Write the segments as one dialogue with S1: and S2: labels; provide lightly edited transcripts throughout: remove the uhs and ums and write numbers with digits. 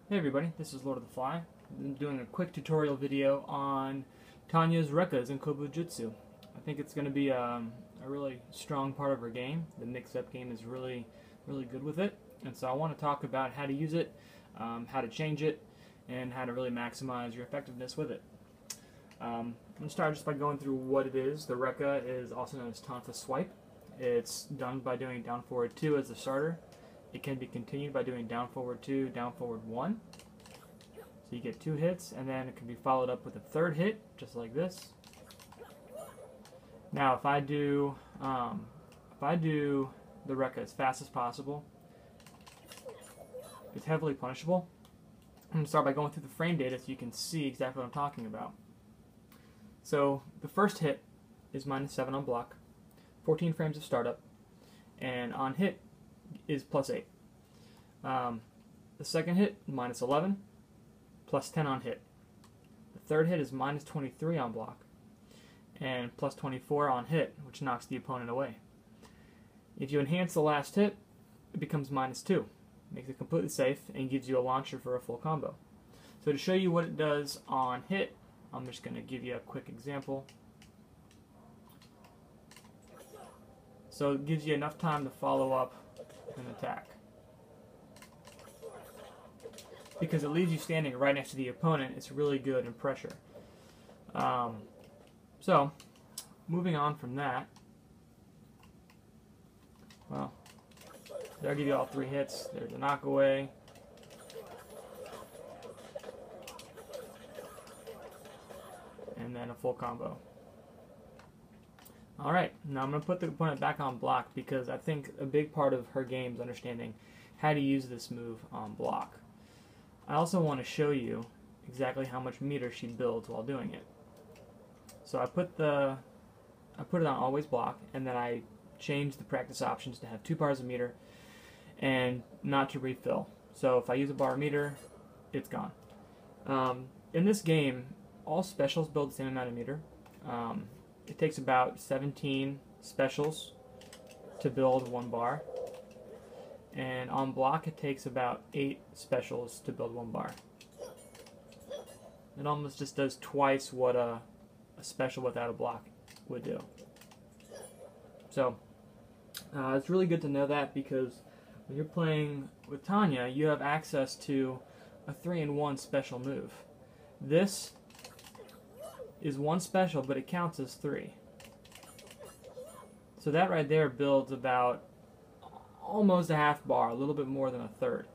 S1: Hey everybody, this is Lord of the Fly. I'm doing a quick tutorial video on Tanya's Rekkas in Kobu Jutsu. I think it's going to be a really strong part of her game. The mix-up game is really good with it, and so I want to talk about how to use it, how to change it, and how to really maximize your effectiveness with it. I'm going to start just by going through what it is. The Rekka is also known as Tonfa Swipe. It's done by doing down forward 2 as the starter. It can be continued by doing down forward 2, down forward 1. So you get 2 hits, and then it can be followed up with a third hit, just like this. Now, if I do the Rekka as fast as possible, it's heavily punishable. I'm going to start by going through the frame data so you can see exactly what I'm talking about. So the first hit is -7 on block, 14 frames of startup, and on hit is +8. The second hit, -11, +10 on hit. The third hit is -23 on block, and +24 on hit, which knocks the opponent away. If you enhance the last hit, it becomes -2. Makes it completely safe and gives you a launcher for a full combo. So to show you what it does on hit, I'm just going to give you a quick example. So it gives you enough time to follow up an attack, because it leaves you standing right next to the opponent. It's really good in pressure. So moving on from that, well, that'll give you all 3 hits. There's a knockaway, and then a full combo. Alright, now I'm going to put the opponent back on block, because I think a big part of her game is understanding how to use this move on block. I also want to show you exactly how much meter she builds while doing it. So I put it on always block, and then I changed the practice options to have 2 bars of meter and not to refill. So if I use a bar of meter, it's gone. In this game, all specials build the same amount of meter. It takes about 17 specials to build 1 bar. And on block, it takes about 8 specials to build 1 bar. It almost just does twice what a special without a block would do. So, it's really good to know that, because when you're playing with Tanya, you have access to a 3-in-1 special move. This is 1 special, but it counts as 3. So that right there builds about almost a half bar, a little bit more than a third.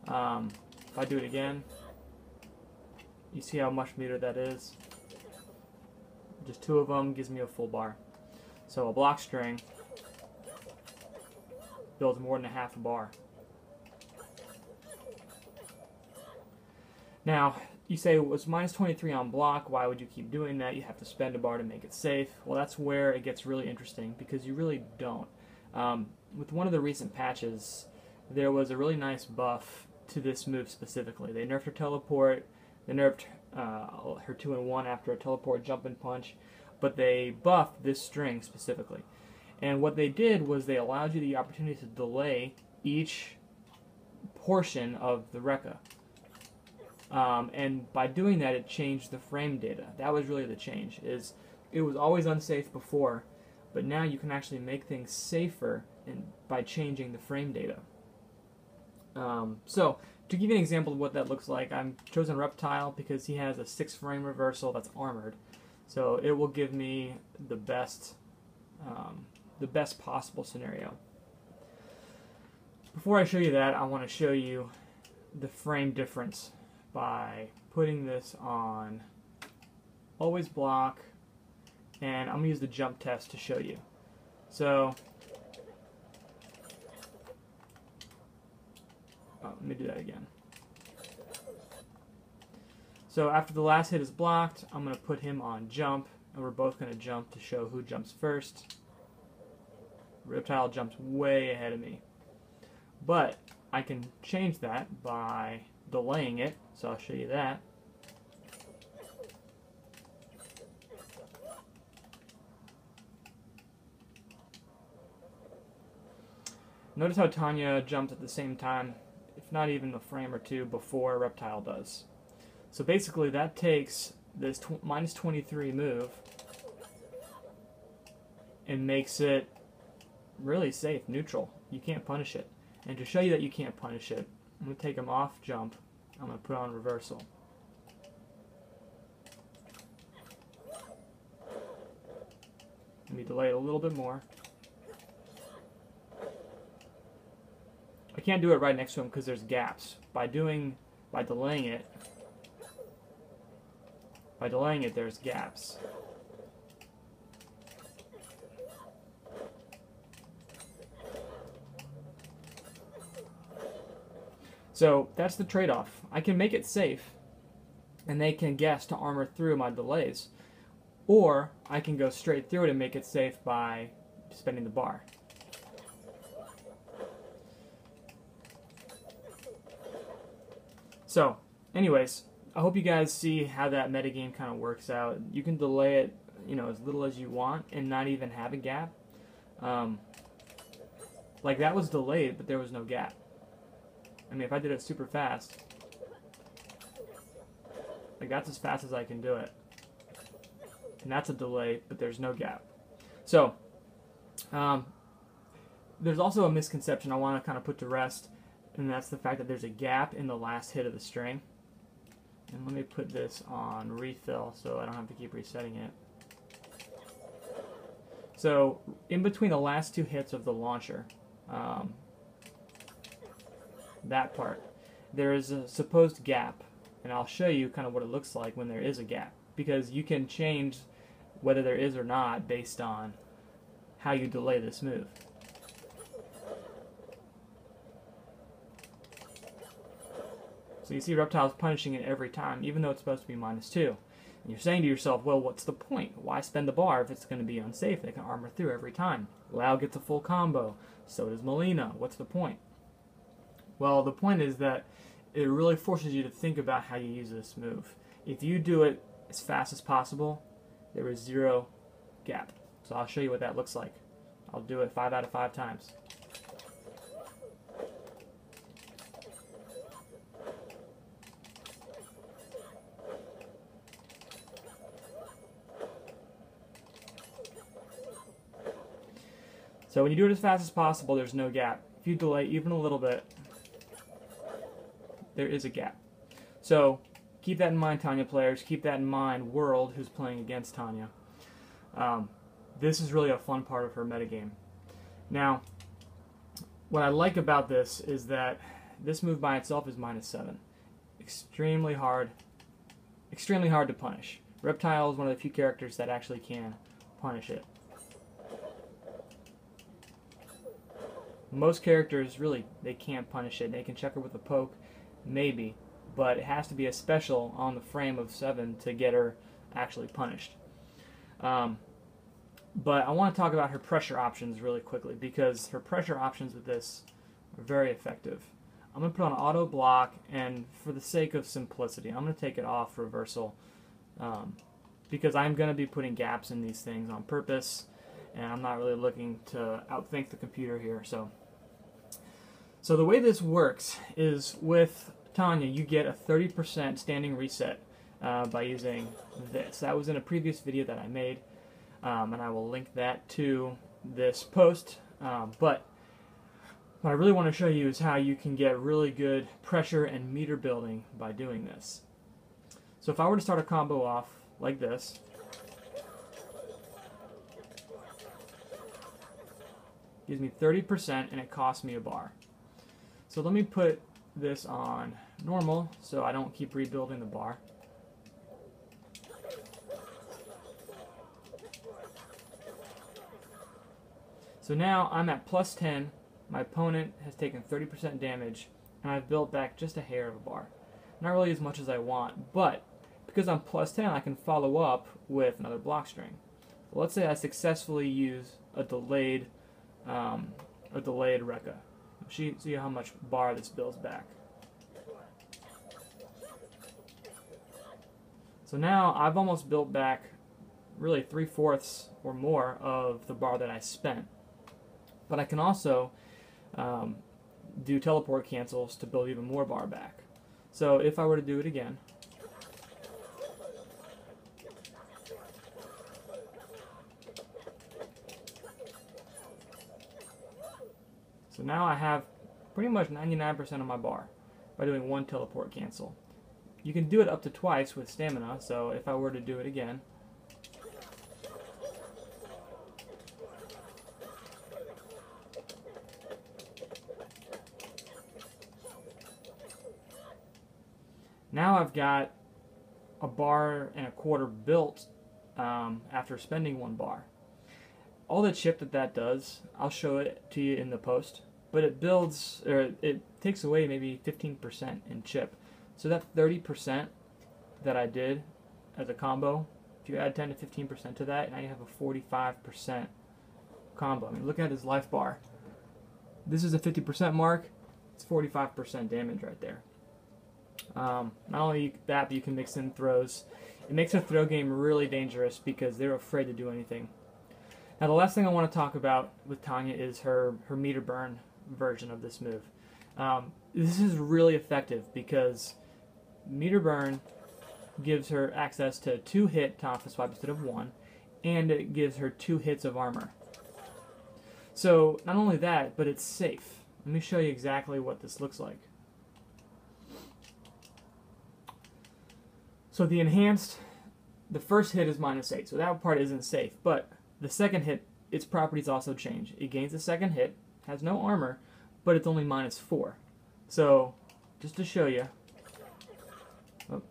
S1: If I do it again, you see how much meter that is? Just 2 of them gives me a full bar. So a block string builds more than a half a bar. Now, you say, well, it's -23 on block, why would you keep doing that? You have to spend a bar to make it safe. Well, that's where it gets really interesting, because you really don't. With one of the recent patches, there was a really nice buff to this move specifically. They nerfed her teleport, they nerfed her 2-in-1 after a teleport jump and punch, but they buffed this string specifically. And what they did was they allowed you the opportunity to delay each portion of the Rekka. And by doing that, it changed the frame data. That was really the change. It was always unsafe before, but now you can actually make things safer by changing the frame data. So, to give you an example of what that looks like, I've chosen Reptile because he has a 6-frame reversal that's armored. So it will give me the best possible scenario. Before I show you that, I want to show you the frame difference by putting this on always block, and I'm going to use the jump test to show you. So, let me do that again. So after the last hit is blocked, I'm going to put him on jump, and we're both going to jump to show who jumps first. Reptile jumps way ahead of me. But I can change that by delaying it, so I'll show you that. Notice how Tanya jumped at the same time if not even a frame or two before Reptile does. So basically that takes this minus 23 move and makes it really safe, neutral. You can't punish it. And to show you that you can't punish it, I'm going to take him off jump. I'm going to put on reversal. Let me delay it a little bit more. I can't do it right next to him because there's gaps. By delaying it, there's gaps. So that's the trade-off. I can make it safe, and they can guess to armor through my delays, or I can go straight through it and make it safe by spending the bar. So, anyways, I hope you guys see how that metagame kind of works out. You can delay it, as little as you want and not even have a gap. Like that was delayed, but there was no gap. I mean, if I did it super fast, like that's as fast as I can do it. And that's a delay, but there's no gap. So, there's also a misconception I want to kind of put to rest, and that's the fact that there's a gap in the last hit of the string. And let me put this on refill so I don't have to keep resetting it. So, in between the last two hits of the launcher, that part, there is a supposed gap, and I'll show you kind of what it looks like when there is a gap, because you can change whether there is or not based on how you delay this move. So you see Reptile's punishing it every time, even though it's supposed to be -2. And you're saying to yourself, well, what's the point? Why spend the bar if it's going to be unsafe? They can armor through every time. Lau gets a full combo. So does Melina. What's the point? Well, the point is that it really forces you to think about how you use this move. If you do it as fast as possible, there is 0 gap. So I'll show you what that looks like. I'll do it 5 out of 5 times. So when you do it as fast as possible, there's no gap. If you delay even a little bit, there is a gap. So keep that in mind, Tanya players. Keep that in mind, World, who's playing against Tanya. This is really a fun part of her metagame. Now, what I like about this is that this move by itself is -7. Extremely hard to punish. Reptile is one of the few characters that actually can punish it. Most characters, really, they can't punish it. They can check her with a poke, maybe, but it has to be a special on the frame of 7 to get her actually punished. But I want to talk about her pressure options really quickly, because her pressure options with this are very effective. I'm going to put on auto block, and for the sake of simplicity, I'm going to take it off reversal, because I'm going to be putting gaps in these things on purpose, and I'm not really looking to outthink the computer here. So the way this works is with Tanya, you get a 30% standing reset by using this. That was in a previous video that I made, and I will link that to this post. But what I really want to show you is how you can get really good pressure and meter building by doing this. So if I were to start a combo off like this, gives me 30% and it costs me a bar. So let me put this on normal so I don't keep rebuilding the bar. So now I'm at +10, my opponent has taken 30% damage, and I've built back just a hair of a bar. Not really as much as I want, but because I'm +10, I can follow up with another block string. So let's say I successfully use a delayed Rekka. See how much bar this builds back. So now I've almost built back really 3/4 or more of the bar that I spent. But I can also do teleport cancels to build even more bar back. So if I were to do it again, so now I have pretty much 99% of my bar by doing one teleport cancel. You can do it up to twice with stamina, so if I were to do it again, now I've got a bar and a quarter built after spending one bar. All the chip that does, I'll show it to you in the post, but it builds, or it takes away maybe 15% in chip. So that 30% that I did as a combo, if you add 10 to 15% to that, now you have a 45% combo. I mean, look at his life bar. This is a 50% mark. It's 45% damage right there. Not only that, but you can mix in throws. It makes a throw game really dangerous because they're afraid to do anything. Now the last thing I want to talk about with Tanya is her meter burn version of this move. This is really effective because meter burn gives her access to 2-hit Tonfa Swipe instead of 1, and it gives her 2 hits of armor. So not only that, but it's safe. Let me show you exactly what this looks like. So the enhanced, the first hit is -8, so that part isn't safe, but the second hit, its properties also change. It gains a second hit, has no armor, but it's only -4. So, just to show you, let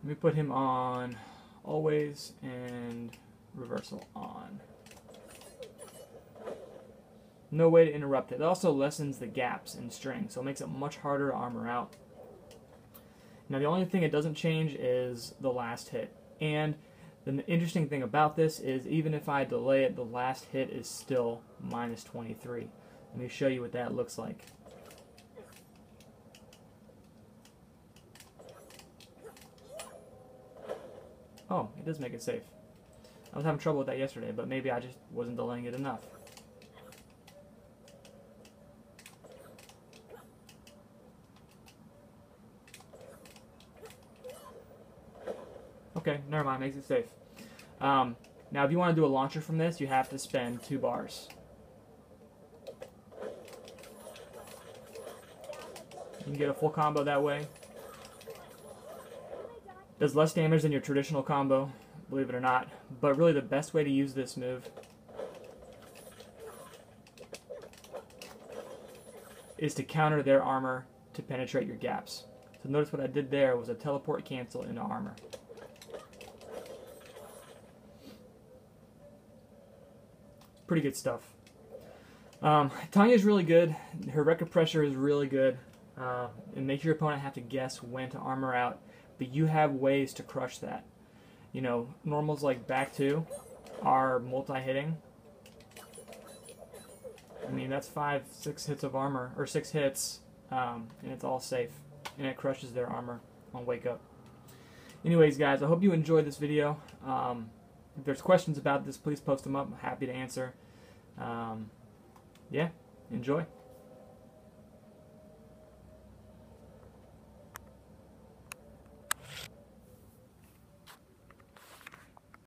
S1: me put him on always and reversal on. No way to interrupt it. It also lessens the gaps in string, so it makes it much harder to armor out. Now the only thing it doesn't change is the last hit. And the interesting thing about this is even if I delay it, the last hit is still -23. Let me show you what that looks like. Oh, it does make it safe. I was having trouble with that yesterday, but maybe I just wasn't delaying it enough. Okay, never mind, makes it safe. Now if you want to do a launcher from this, you have to spend 2 bars. You can get a full combo that way. Does less damage than your traditional combo, believe it or not, but really the best way to use this move is to counter their armor to penetrate your gaps. So notice what I did there was a teleport cancel into armor. Pretty good stuff. Tanya's really good. Her Rekka pressure is really good. It makes your opponent have to guess when to armor out, but you have ways to crush that. You know, normals like back 2 are multi-hitting. I mean, that's 5-6 hits of armor, or 6 hits, and it's all safe, and it crushes their armor on wake up. Anyways, guys, I hope you enjoyed this video. If there's questions about this, please post them up. I'm happy to answer. Yeah, enjoy.